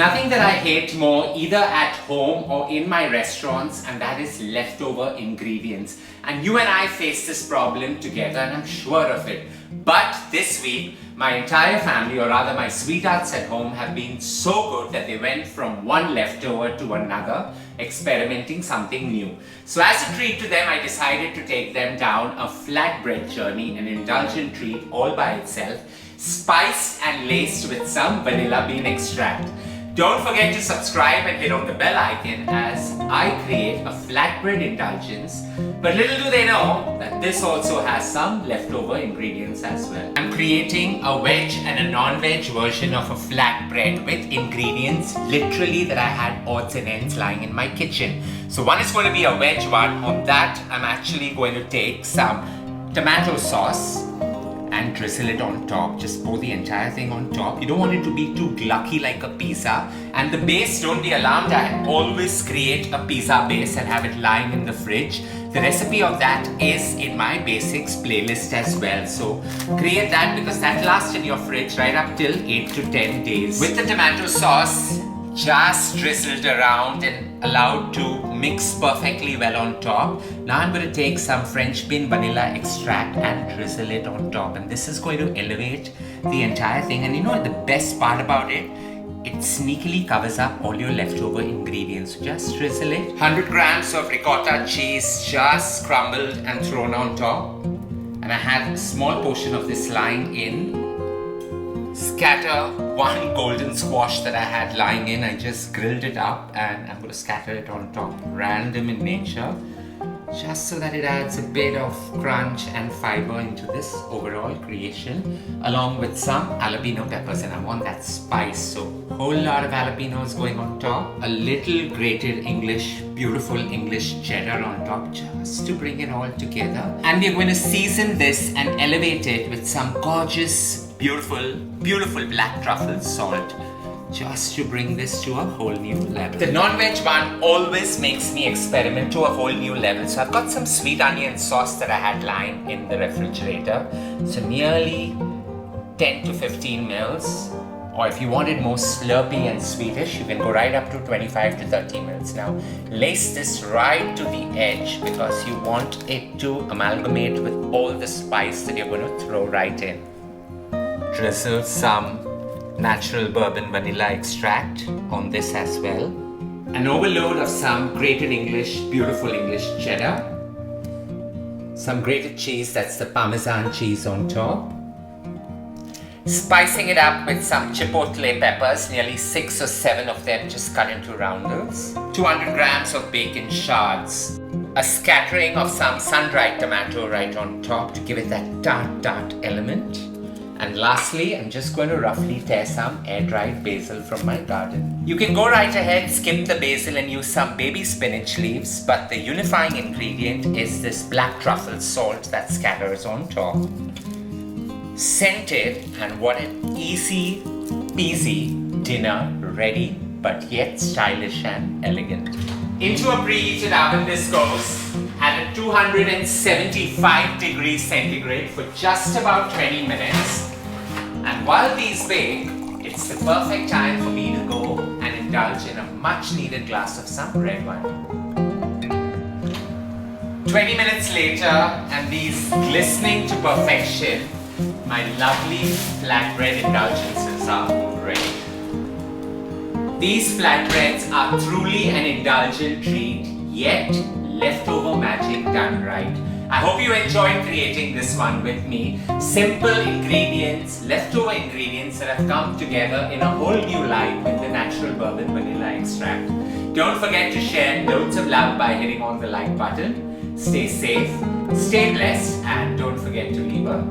nothing that I hate more either at home or in my restaurants, and that is leftover ingredients. And you and I face this problem together, and I'm sure of it. But this week, my entire family, or rather my sweethearts at home, have been so good that they went from one leftover to another, experimenting something new. So as a treat to them, I decided to take them down a flatbread journey, an indulgent treat all by itself, spiced and laced with some vanilla bean extract. Don't forget to subscribe and hit on the bell icon as I create a flatbread indulgence. But little do they know that this also has some leftover ingredients as well. I'm creating a veg and a non-veg version of a flatbread with ingredients literally that I had odds and ends lying in my kitchen. So one is going to be a veg one. On that, I'm actually going to take some tomato sauce and drizzle it on top. Just pour the entire thing on top. You don't want it to be too glucky like a pizza. And the base, don't be alarmed, I always create a pizza base and have it lying in the fridge. The recipe of that is in my basics playlist as well. So create that because that lasts in your fridge right up till 8 to 10 days. With the tomato sauce just drizzled around and allowed to mix perfectly well on top. Now I'm going to take some French bean vanilla extract and drizzle it on top, and this is going to elevate the entire thing. And you know the best part about it? It sneakily covers up all your leftover ingredients. So just drizzle it. 100 grams of ricotta cheese just crumbled and thrown on top, and I had a small portion of this lying in. Scatter one golden squash that I had lying in. I just grilled it up and I'm going to scatter it on top. Random in nature, just so that it adds a bit of crunch and fiber into this overall creation, along with some jalapeno peppers, and I want that spice, so a whole lot of jalapenos going on top. A little grated beautiful English cheddar on top, just to bring it all together. And we're going to season this and elevate it with some gorgeous, beautiful black truffle salt, just to bring this to a whole new level. The non-veg one always makes me experiment to a whole new level. So I've got some sweet onion sauce that I had lying in the refrigerator. So nearly 10 to 15 mils. Or if you want it more slurpy and sweetish, you can go right up to 25 to 30 mils. Now lace this right to the edge because you want it to amalgamate with all the spice that you're going to throw right in. Drizzle some natural bourbon vanilla extract on this as well. An overload of some grated beautiful English cheddar. Some grated cheese, that's the Parmesan cheese on top. Spicing it up with some Chipotle peppers, nearly 6 or 7 of them just cut into roundels. 200 grams of bacon shards. A scattering of some sun-dried tomato right on top to give it that tart element. And lastly, I'm just going to roughly tear some air-dried basil from my garden. You can go right ahead, skip the basil and use some baby spinach leaves, but the unifying ingredient is this black truffle salt that scatters on top. Scented, and what an easy peasy dinner ready, but yet stylish and elegant. Into a preheated oven this goes at a 275 degrees centigrade for just about 20 minutes. And while these bake, it's the perfect time for me to go and indulge in a much needed glass of some red wine. 20 minutes later, and these glistening to perfection, my lovely flatbread indulgences are ready. These flatbreads are truly an indulgent treat, yet leftover magic done right. I hope you enjoyed creating this one with me. Simple ingredients, leftover ingredients that have come together in a whole new light with the natural bourbon vanilla extract. Don't forget to share loads of love by hitting on the like button. Stay safe, stay blessed, and don't forget to leave a